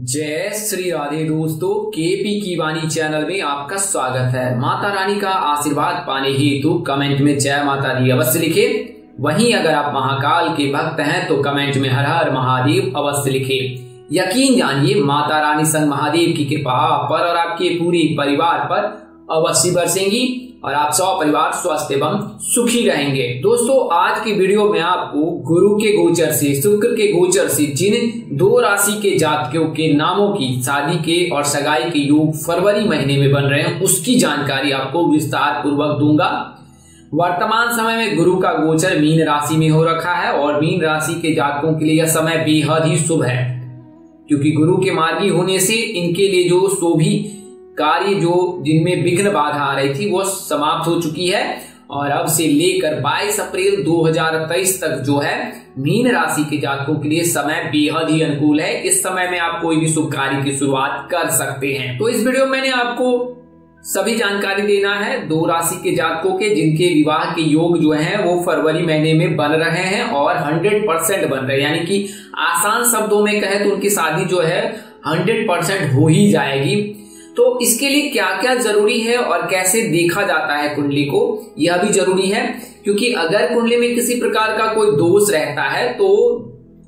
जय श्री राधे दोस्तों, केपी की वाणी चैनल में आपका स्वागत है। माता रानी का आशीर्वाद पाने हेतु कमेंट में जय माता दी अवश्य लिखें। वहीं अगर आप महाकाल के भक्त हैं तो कमेंट में हर हर महादेव अवश्य लिखें। यकीन जानिए माता रानी संग महादेव की कृपा आप पर और आपके पूरे परिवार पर अवश्य बरसेंगी और आप सब परिवार स्वस्थ एवं सुखी रहेंगे। दोस्तों, आज की वीडियो में आपको गुरु के गोचर से, शुक्र के गोचर से जिन दो राशि के जातकों के नामों की शादी के और सगाई के योग फरवरी महीने में बन रहे हैं उसकी जानकारी आपको विस्तार पूर्वक दूंगा। वर्तमान समय में गुरु का गोचर मीन राशि में हो रखा है और मीन राशि के जातकों के लिए यह समय बेहद ही शुभ है, क्योंकि गुरु के मार्गी होने से इनके लिए जो शोभी कार्य जो जिनमें विघ्न बाधा आ रही थी वो समाप्त हो चुकी है और अब से लेकर 22 अप्रैल 2023 तक जो है मीन राशि के जातकों के लिए समय बेहद ही अनुकूल है। इस समय में आप कोई भी शुभ कार्य की शुरुआत कर सकते हैं। तो इस वीडियो में मैंने आपको सभी जानकारी देना है दो राशि के जातकों के जिनके विवाह के योग जो हैं वो फरवरी महीने में बन रहे हैं और 100% बन रहे हैं, यानी कि आसान शब्दों में कहे तो उनकी शादी जो है 100% हो ही जाएगी। तो इसके लिए क्या क्या जरूरी है और कैसे देखा जाता है कुंडली को, यह भी जरूरी है, क्योंकि अगर कुंडली में किसी प्रकार का कोई दोष रहता है तो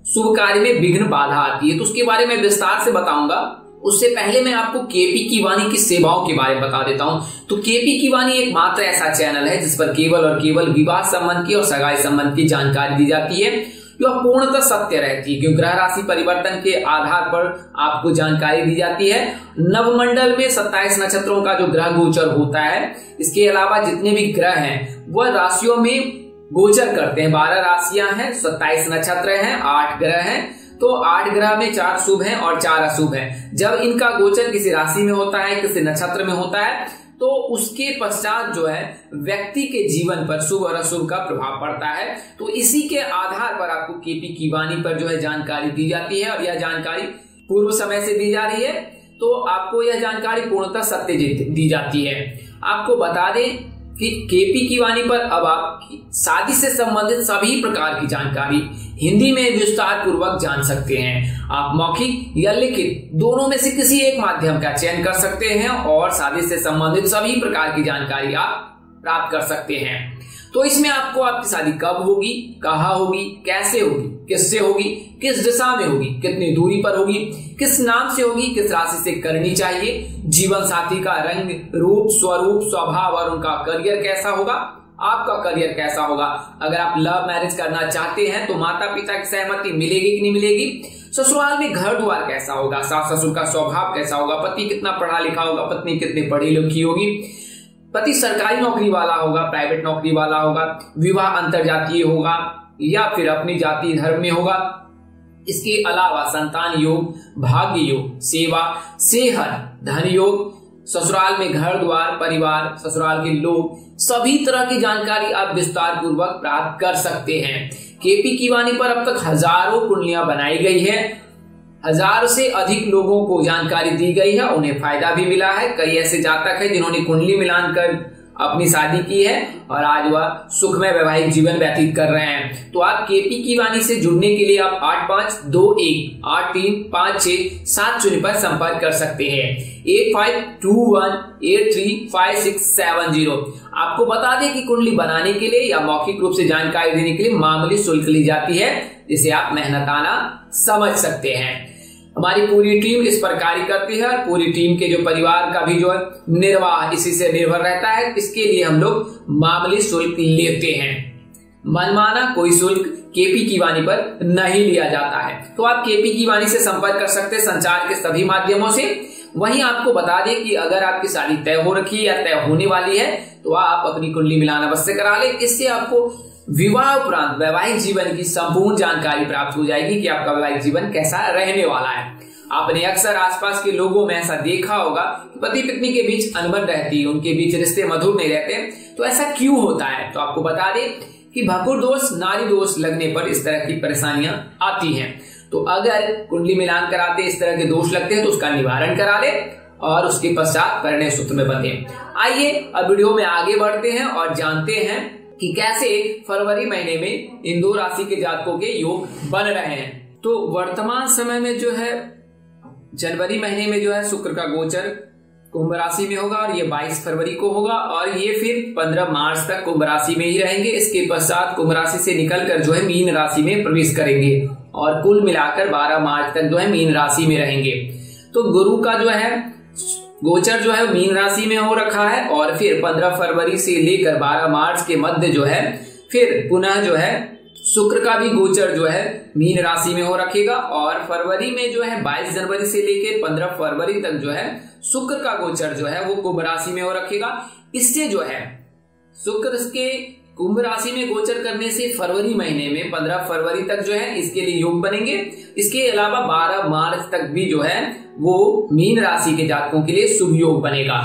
शुभ कार्य में विघ्न बाधा आती है। तो उसके बारे में विस्तार से बताऊंगा। उससे पहले मैं आपको केपी की वाणी की सेवाओं के बारे में बता देता हूं। तो केपी की वाणी एक मात्र ऐसा चैनल है जिस पर केवल और केवल विवाह संबंध की और सगाई संबंध की जानकारी दी जाती है। यह पूर्णतः सत्य रहती है, क्योंकि ग्रह राशि परिवर्तन के आधार पर आपको जानकारी दी जाती है। नवमंडल में 27 नक्षत्रों का जो ग्रह गोचर होता है, इसके अलावा जितने भी ग्रह हैं वह राशियों में गोचर करते हैं। 12 राशियां हैं, 27 नक्षत्र हैं, 8 ग्रह हैं। तो 8 ग्रह में 4 शुभ हैं और 4 अशुभ हैं। जब इनका गोचर किसी राशि में होता है, किसी नक्षत्र में होता है, तो उसके पश्चात जो है व्यक्ति के जीवन पर शुभ और अशुभ का प्रभाव पड़ता है। तो इसी के आधार पर आपको केपी की वाणी पर जो है जानकारी दी जाती है और यह जानकारी पूर्व समय से दी जा रही है। तो आपको यह जानकारी पूर्णतः सत्य दी जाती है। आपको बता दें कि केपी की वाणी पर अब आप शादी से संबंधित सभी प्रकार की जानकारी हिंदी में विस्तार पूर्वक जान सकते हैं। आप मौखिक या लिखित दोनों में से किसी एक माध्यम का चयन कर सकते हैं और शादी से संबंधित सभी प्रकार की जानकारी आप प्राप्त कर सकते हैं। तो इसमें आपको आपकी शादी कब होगी, कहाँ होगी, कैसे होगी, किससे होगी, किस दिशा में होगी, कितनी दूरी पर होगी, किस नाम से होगी, किस राशि से करनी चाहिए, जीवन साथी का रंग, रूप, स्वरूप, स्वभाव और उनका करियर कैसा होगा, आपका करियर कैसा होगा। अगर आप लव मैरिज करना चाहते हैं तो माता पिता की सहमति मिलेगी कि नहीं मिलेगी, ससुराल में घर द्वार कैसा होगा, सास ससुर का स्वभाव कैसा होगा, पति कितना पढ़ा लिखा होगा, पत्नी कितनी पढ़ी लिखी होगी, पति सरकारी नौकरी वाला होगा, प्राइवेट नौकरी वाला होगा, विवाह अंतरजातीय होगा या फिर अपनी जाति धर्म में होगा। इसके अलावा संतान योग, भाग्य योग, सेवा, सेहत, धन योग, ससुराल में घर द्वार, परिवार, ससुराल के लोग, सभी तरह की जानकारी आप विस्तार पूर्वक प्राप्त कर सकते हैं। केपी की वाणी पर अब तक हजारों कुंडलियां बनाई गई है, 1000 से अधिक लोगों को जानकारी दी गई है, उन्हें फायदा भी मिला है। कई ऐसे जातक हैं जिन्होंने कुंडली मिलान कर अपनी शादी की है और आज वह सुखमय वैवाहिक जीवन व्यतीत कर रहे हैं। तो आप केपी की वाणी से जुड़ने के लिए आप 8521835670 पर संपर्क कर सकते हैं। 8521835670। आपको बता दें कि कुंडली बनाने के लिए या मौखिक रूप से जानकारी देने के लिए मामूली शुल्क ली जाती है, जिसे आप मेहनताना समझ सकते हैं। हमारी पूरी टीम इस पर कार्य करती है और पूरी टीम के जो परिवार का भी जो है निर्वाह इसी से निर्भर रहता है। इसके लिए हम लोग मामूली शुल्क लेते हैं। मनमाना कोई शुल्क केपी की वाणी पर नहीं लिया जाता है। तो आप केपी की वाणी से संपर्क कर सकते हैं संचार के सभी माध्यमों से। वहीं आपको बता दें कि अगर आपकी शादी तय हो रखी है या तय होने वाली है तो आप अपनी कुंडली मिलान अवश्य करा लें। इससे आपको विवाह उपरांत वैवाहिक जीवन की संपूर्ण जानकारी प्राप्त हो जाएगी कि आपका वैवाहिक जीवन कैसा रहने वाला है। आपने अक्सर आसपास के लोगों में ऐसा देखा होगा कि पति पत्नी के बीच अनबन रहती है, उनके बीच रिश्ते मधुर नहीं रहते। तो ऐसा क्यों होता है? तो आपको बता दें कि भकुर दोष, नारी दोष लगने पर इस तरह की परेशानियां आती हैं। तो अगर कुंडली मिलान कराते इस तरह के दोष लगते हैं तो उसका निवारण करा ले और उसके पश्चात परिणय सूत्र में बंधे। आइए अब वीडियो में आगे बढ़ते हैं और जानते हैं कि कैसे फरवरी महीने में इन दो राशि के जातकों के योग बन रहे हैं। तो वर्तमान समय में जो है जनवरी महीने में जो है शुक्र का गोचर कुंभ राशि में होगा और ये 22 फरवरी को होगा और ये फिर 15 मार्च तक कुंभ राशि में ही रहेंगे। इसके पश्चात कुंभ राशि से निकलकर जो है मीन राशि में प्रवेश करेंगे और कुल मिलाकर 12 मार्च तक जो है मीन राशि में रहेंगे। तो गुरु का जो है गोचर जो है मीन राशि में हो रखा है और फिर 15 फरवरी से लेकर 12 मार्च के मध्य जो है फिर पुनः जो है शुक्र का भी गोचर जो है मीन राशि में हो रखेगा और फरवरी में जो है 22 जनवरी से लेकर 15 फरवरी तक जो है शुक्र का गोचर जो है वो कुंभ राशि में हो रखेगा। इससे जो है शुक्र के कुंभ राशि में गोचर करने से फरवरी महीने में 15 फरवरी तक जो है इसके लिए योग बनेंगे। इसके अलावा 12 मार्च तक भी जो है वो मीन राशि के जातकों के लिए शुभ योग बनेगा।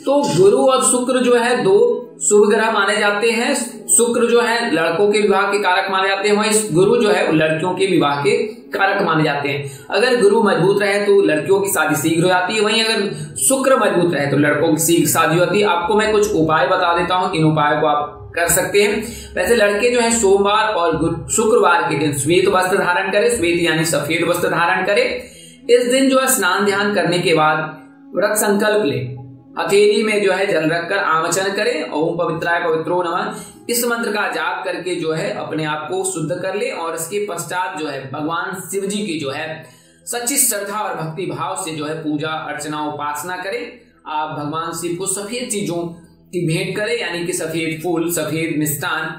तो गुरु और शुक्र जो है दो शुभ ग्रह माने जाते हैं। शुक्र जो है लड़कों के विवाह के कारक माने जाते हैं, वहीं गुरु जो है लड़कियों के विवाह के कारक माने जाते हैं। अगर गुरु मजबूत रहे तो लड़कियों की शादी शीघ्र हो जाती है, वहीं अगर शुक्र मजबूत रहे तो लड़कों की शीघ्र शादी होती है। आपको मैं कुछ उपाय बता देता हूं, इन उपायों को आप कर सकते हैं। वैसे लड़के जो है सोमवार और शुक्रवार के दिन श्वेत वस्त्र धारण करें, श्वेत यानी सफेद वस्त्र धारण करें। इस दिन जो है स्नान ध्यान करने के बाद व्रत संकल्प ले, हथेली में जो है जल रखकर आमचन करें, ओम पवित्राय पवित्रो नमः इस मंत्र का जाप करके जो है अपने आप को शुद्ध कर ले और इसके पश्चात जो है भगवान शिव जी की जो है सच्ची श्रद्धा और भक्ति भाव से जो है पूजा अर्चना उपासना करें। आप भगवान शिव को सफेद चीजों की भेंट करें, यानी कि सफेद फूल, सफेद मिष्टान,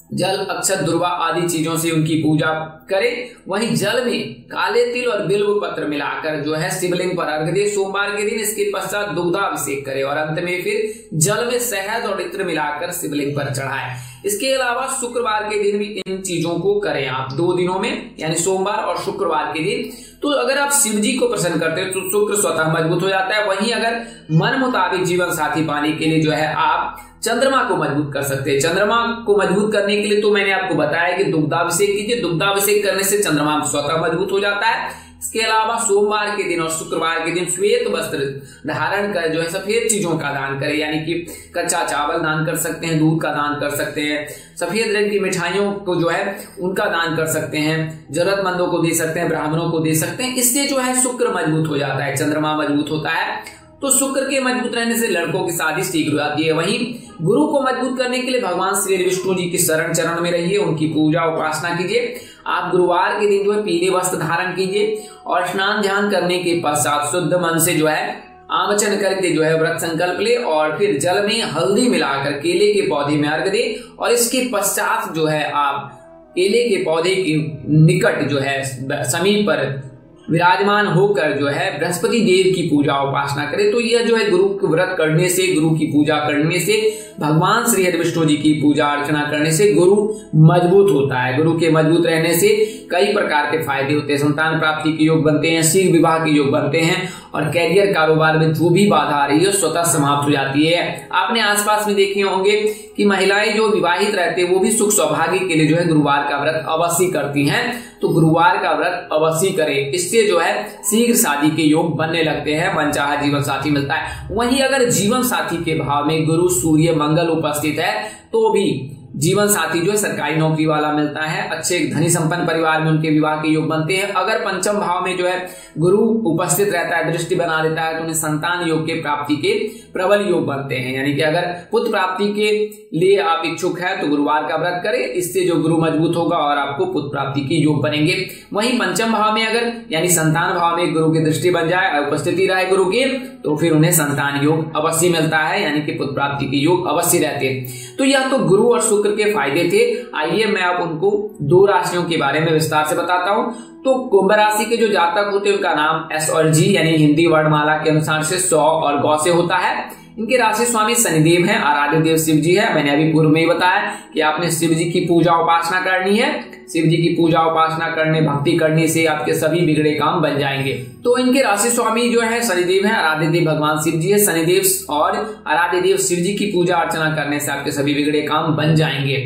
जल, अक्षत, दुर्वा आदि चीजों से उनकी पूजा करें। वहीं जल में काले तिल और बिल्व पत्र मिलाकर जो है शिवलिंग पर अर्घ दे सोमवार के दिन। इसके पश्चात दुग्धाभिषेक करें और अंत में फिर जल में शहद और इत्र मिलाकर शिवलिंग पर चढ़ाएं। इसके अलावा शुक्रवार के दिन भी इन चीजों को करें आप 2 दिनों में, यानी सोमवार और शुक्रवार के दिन। तो अगर आप शिव जी को प्रसन्न करते हैं तो शुक्र स्वतः मजबूत हो जाता है। वहीं अगर मन मुताबिक जीवन साथी पाने के लिए जो है आप चंद्रमा को मजबूत कर सकते हैं। चंद्रमा को मजबूत करने के लिए तो मैंने आपको बताया कि दुग्धाभिषेक कीजिए, दुग्धाभिषेक करने से चंद्रमा स्वतः मजबूत हो जाता है। इसके अलावा सोमवार के दिन और शुक्रवार के दिन श्वेत वस्त्र धारण कर जो है सफेद चीजों का दान करें, यानी कि कच्चा चावल दान कर सकते हैं, दूध का दान कर सकते हैं, सफेद रंग की मिठाइयों को जो है उनका दान कर सकते हैं, जरूरतमंदों को दे सकते हैं, ब्राह्मणों को दे सकते हैं। इससे जो है शुक्र मजबूत हो जाता है, चंद्रमा मजबूत होता है। तो शुक्र के मजबूत रहने से लड़कों की शादी शीघ्र हो जाती है। वहीं गुरु को मजबूत करने के लिए भगवान श्री विष्णु जी की शरण चरण में रहिए, उनकी पूजा उपासना कीजिए। आप गुरुवार के दिन जो है पीले वस्त्र धारण कीजिए और स्नान ध्यान करने के पश्चात शुद्ध मन से जो है आमचन करके जो है व्रत संकल्प ले और फिर जल में हल्दी मिलाकर केले के पौधे में अर्घ दे और इसके पश्चात जो है आप केले के पौधे के निकट जो है समीप पर विराजमान होकर जो है बृहस्पति देव की पूजा उपासना करे। तो यह जो है गुरु के व्रत करने से, गुरु की पूजा करने से, भगवान श्री हरि विष्णु जी की पूजा अर्चना करने से गुरु मजबूत होता है। गुरु के मजबूत रहने से कई प्रकार के फायदे होते हैं। संतान प्राप्ति के योग बनते हैं, शीघ्र विवाह के योग बनते हैं और कैरियर कारोबार में जो भी बाधा आ रही है स्वतः समाप्त हो जाती है। आपने आसपास में देखे होंगे कि महिलाएं जो विवाहित रहते हैं वो भी सुख सौभाग्य के लिए जो है गुरुवार का व्रत अवश्य करती हैं। तो गुरुवार का व्रत अवश्य करें, इससे जो है शीघ्र शादी के योग बनने लगते हैं, मनचाहा जीवन साथी मिलता है। वहीं अगर जीवन साथी के भाव में गुरु, सूर्य, मंगल उपस्थित है तो भी जीवन साथी जो है सरकारी नौकरी वाला मिलता है, अच्छे धनी संपन्न परिवार में उनके विवाह के योग बनते हैं। अगर पंचम भाव में जो है गुरु उपस्थित रहता है, दृष्टि बना देता है, तो उन्हें संतान योग के प्राप्ति के प्रबल योग बनते हैं। यानी कि अगर पुत्र प्राप्ति के लिए आप इच्छुक है तो गुरुवार का व्रत करें, इससे जो गुरु मजबूत होगा और आपको पुत्र प्राप्ति के योग बनेंगे। वहीं पंचम भाव में अगर यानी संतान भाव में गुरु की दृष्टि बन जाए, उपस्थिति रहे गुरु की, तो फिर उन्हें संतान योग अवश्य मिलता है, यानी कि पुत्र प्राप्ति के योग अवश्य रहते हैं। तो यह तो गुरु और शुक्र के फायदे थे। आइए मैं आप उनको 2 राशियों के बारे में विस्तार से बताता हूं। तो कुंभ राशि के जो जातक होते हैं उनका नाम एस और जी यानी हिंदी वर्णमाला के अनुसार से सौ और गौ से होता है। इनके राशि स्वामी शनिदेव हैं, आराध्य देव शिव जी है। मैंने अभी पूर्व में ही बताया कि आपने शिव जी की पूजा उपासना करनी है। शिव जी की पूजा उपासना करने, भक्ति करने से आपके सभी बिगड़े काम बन जाएंगे। तो इनके राशि स्वामी जो है शनिदेव है, आराध्य देव भगवान शिव जी है। शनिदेव और आराध्य देव शिव जी की पूजा अर्चना करने से आपके सभी बिगड़े काम बन जाएंगे।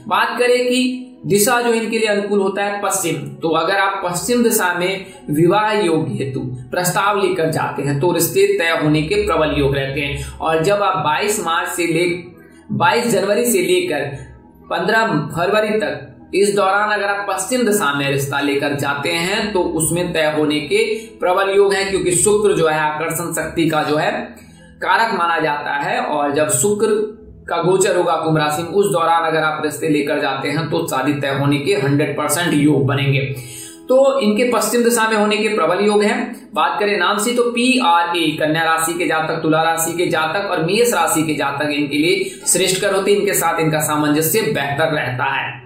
बात करें कि दिशा जो इनके लिए अनुकूल होता है पश्चिम, तो अगर आप पश्चिम दिशा में विवाह योग हेतु प्रस्ताव लेकर जाते हैं तो रिश्ते तय होने के प्रबल योग रहते हैं। और जब आप 22 जनवरी से लेकर 15 फरवरी तक इस दौरान अगर आप पश्चिम दिशा में रिश्ता लेकर जाते हैं तो उसमें तय होने के प्रबल योग है, क्योंकि शुक्र जो है आकर्षण शक्ति का जो है कारक माना जाता है। और जब शुक्र का गोचर होगा कुंभ राशि में, उस दौरान अगर आप रिश्ते लेकर जाते हैं तो शादी तय होने के 100% योग बनेंगे। तो इनके पश्चिम दिशा में होने के प्रबल योग हैं। बात करें नाम से तो PRA कन्या राशि के जातक, तुला राशि के जातक और मेष राशि के जातक इनके लिए श्रेष्ठकर होते हैं। इनके साथ इनका सामंजस्य बेहतर रहता है।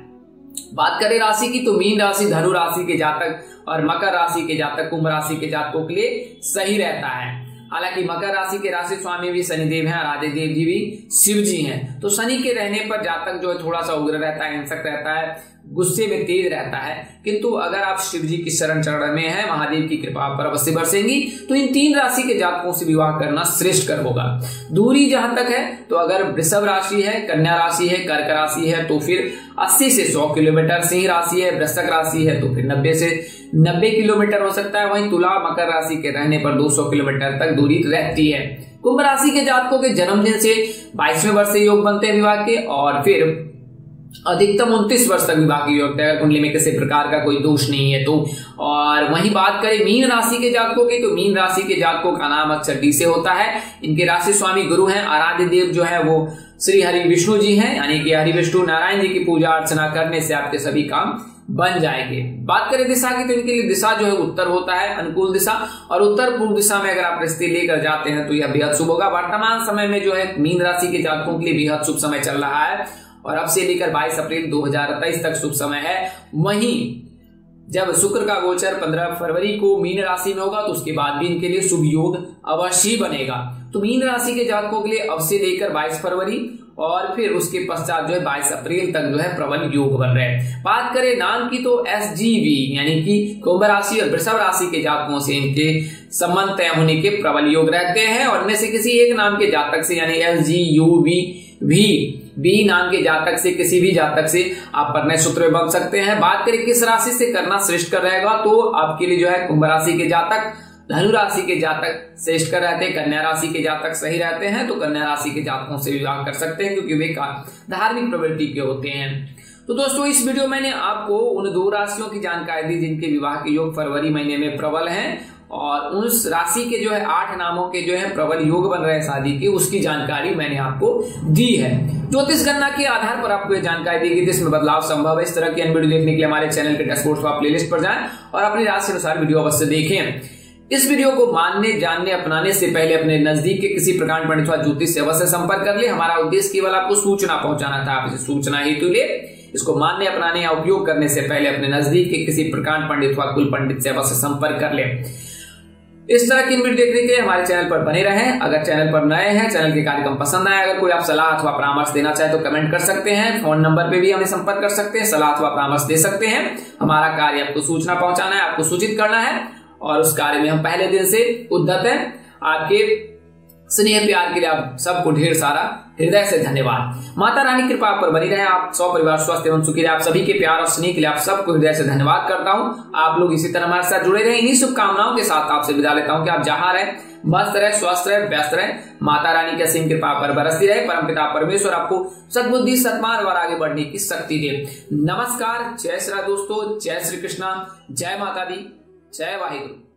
बात करें राशि की तो मीन राशि, धनु राशि के जातक और मकर राशि के जातक, कुंभ राशि के जातकों के लिए सही रहता है। हालांकि मकर राशि के राशि स्वामी भी शनिदेव हैं और आदिदेव जी भी शिव जी हैं। तो शनि के रहने पर जातक जो है थोड़ा सा उग्र रहता है, हिंसक रहता है, गुस्से में तेज रहता है। किंतु अगर आप शिव जी की शरण चरण में है, महादेव की कृपा पर अवश्य बरसेंगी, तो इन 3 राशि के जातकों से विवाह करना श्रेष्ठकर होगा। दूरी जहां तक है तो अगर वृषभ राशि है, कन्या राशि है, कर्क राशि है तो फिर 80 से 100 किलोमीटर, सिंह राशि है, वृश्चिक राशि है तो फिर 90 से 90 किलोमीटर हो सकता है। वहीं तुला मकर राशि के रहने पर 200 किलोमीटर तक दूरी रहती है। कुंभ राशि के जातकों के जन्मदिन से 22वें वर्ष से योग बनते हैं विवाह के, और फिर अधिकतम 29 वर्ष तक विवाह की योग है, कुंडली में किसी प्रकार का कोई दोष नहीं है तो। और वहीं बात करें मीन राशि के जातकों की तो मीन राशि के जातकों का नाम अक्षर डी से होता है। इनके राशि स्वामी गुरु हैं। आराध्य देव जो है वो श्री हरि विष्णु जी हैं, यानी कि हरि विष्णु नारायण जी की पूजा अर्चना करने से आपके सभी काम बन जाएंगे। बात करें दिशा की तो इनके लिए दिशा जो है उत्तर होता है, अनुकूल दिशा। और उत्तर पूर्व दिशा में अगर आप रिश्ते लेकर जाते हैं तो यह बेहद शुभ होगा। वर्तमान समय में जो है मीन राशि के जातकों के लिए बेहद शुभ समय चल रहा है और अब से लेकर 22 अप्रैल 2023 तक शुभ समय है। वहीं जब शुक्र का गोचर 15 फरवरी को मीन राशि में होगा तो उसके बाद भी इनके लिए शुभ योग अवश्य बनेगा। तो मीन राशि के जातकों के लिए अब से लेकर 22 फरवरी और फिर उसके पश्चात जो है 22 अप्रैल तक जो है प्रबल योग बन रहे हैं। बात करें नाम की तो SGV यानी कि कुंभ राशि और वृषभ राशि के जातकों से इनके संबंध तय होने के प्रबल योग रहते हैं। और इनमें से किसी एक नाम के जातक से यानी SGUV बी नाम के जातक से, किसी भी जातक से आप परिणय सूत्र बन सकते हैं। बात करें किस राशि से करना श्रेष्ठ कर रहेगा तो आपके लिए जो है कुंभ राशि के जातक, धनु राशि के जातक श्रेष्ठ कर रहते हैं, कन्या राशि के जातक सही रहते हैं। तो कन्या राशि के जातकों से विवाह कर सकते हैं क्योंकि वे धार्मिक प्रवृत्ति के होते हैं। तो दोस्तों इस वीडियो में मैंने आपको उन 2 राशियों की जानकारी दी जिनके विवाह के योग फरवरी महीने में प्रबल हैं, और उस राशि के जो है 8 नामों के जो है प्रबल योग बन रहे हैं शादी के, उसकी जानकारी मैंने आपको दी है। ज्योतिष गणना के आधार पर आपको ये जानकारी दी गई, जिसमें बदलाव संभव है। इस तरह की अन्य वीडियो देखने के लिए हमारे चैनल के डैशबोर्ड पर प्लेलिस्ट पर जाएं और अपनी राशि के अनुसार वीडियो अवश्य देखें। इस वीडियो को मानने, जानने, अपनाने से पहले अपने नजदीक के किसी प्रकार पंडित अथवा ज्योतिष से अवश्य संपर्क कर ले। हमारा उद्देश्य केवल आपको सूचना पहुंचाना था, आप इसे सूचना हेतु ले। इसको मानने, अपनाने या उपयोग करने से पहले अपने नजदीक के किसी प्रकार पंडित अथवा कुल पंडित से अवश्य संपर्क कर ले। इस तरह की वीडियो देखने के लिए हमारे चैनल पर बने रहें। अगर चैनल पर नए हैं, चैनल के कार्यक्रम पसंद आए, अगर कोई आप सलाह अथवा परामर्श देना चाहे तो कमेंट कर सकते हैं। फोन नंबर पे भी हमें संपर्क कर सकते हैं, सलाह अथवा परामर्श दे सकते हैं। हमारा कार्य आपको सूचना पहुंचाना है, आपको सूचित करना है और उस कार्य में हम पहले दिन से उद्यत हैं। आपके स्नेह प्यार के लिए आप सबको ढेर सारा हृदय से धन्यवाद। माता रानी कृपा पर बनी रहे, आप सब परिवार स्वस्थ एवं सुखी रहे। आप सभी के प्यार और स्नेह के लिए आप सबको हृदय से धन्यवाद करता हूं। आप लोग इसी तरह हमारे साथ जुड़े रहे। इन्हीं शुभकामनाओं के साथ आपसे विदा लेता हूं कि आप जहां रहे मस्त रहे, स्वस्थ रहे, व्यस्त रहे। माता रानी की असीम कृपा पर बरसती रहे। परमपिता परमेश्वर आपको सद्बुद्धि, सत्मार्ग और आगे बढ़ने की शक्ति दे। नमस्कार, जय श्री राम दोस्तों, जय श्री कृष्णा, जय माता दी, जय वाहिगुरु।